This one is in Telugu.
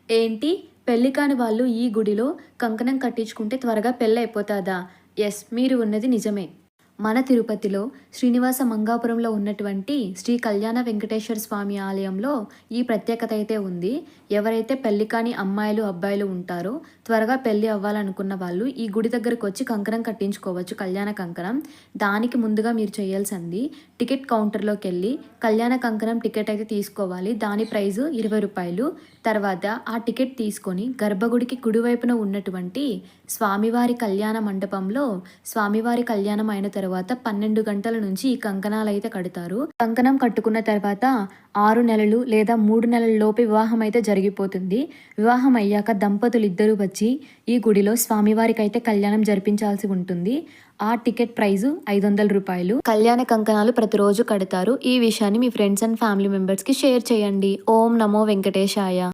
ఏంటి? పెళ్లి కాని వాళ్ళు ఈ గుడిలో కంకణం కట్టించుకుంటే త్వరగా పెళ్లయిపోతాదా? యెస్. మీరు ఉన్నది నిజమే. మన తిరుపతిలో శ్రీనివాస మంగాపురంలో ఉన్నటువంటి శ్రీ కళ్యాణ వెంకటేశ్వర స్వామి ఆలయంలో ఈ ప్రత్యేకత అయితే ఉంది. ఎవరైతే పెళ్లి కాని అమ్మాయిలు, అబ్బాయిలు ఉంటారో త్వరగా పెళ్లి అవ్వాలనుకున్న వాళ్ళు ఈ గుడి దగ్గరకు వచ్చి కంకణం కట్టించుకోవచ్చు, కళ్యాణ కంకణం. దానికి ముందుగా మీరు చేయాల్సింది టికెట్ కౌంటర్‌లోకెళ్ళి కళ్యాణ కంకణం టికెట్ అయితే తీసుకోవాలి. దాని ప్రైజు రూ. 20. తర్వాత ఆ టికెట్ తీసుకొని గర్భగుడికి కుడివైపున ఉన్నటువంటి స్వామివారి కళ్యాణ మండపంలో స్వామివారి కళ్యాణం అయిన తర్వాత 12 గంటల నుంచి ఈ కంకణాలైతే కడతారు. కంకణం కట్టుకున్న తర్వాత 6 నెలలు లేదా 3 నెలల లోపు వివాహం అయితే జరిగిపోతుంది. వివాహం అయ్యాక దంపతులిద్దరూ వచ్చి ఈ గుడిలో స్వామివారికైతే కళ్యాణం జరిపించాల్సి ఉంటుంది. ఆ టికెట్ ప్రైజు రూ. 500. కళ్యాణ కంకణాలు ప్రతిరోజు కడతారు. ఈ విషయాన్ని మీ ఫ్రెండ్స్ అండ్ ఫ్యామిలీ మెంబర్స్‌కి షేర్ చేయండి. ఓం నమో వెంకటేశాయ.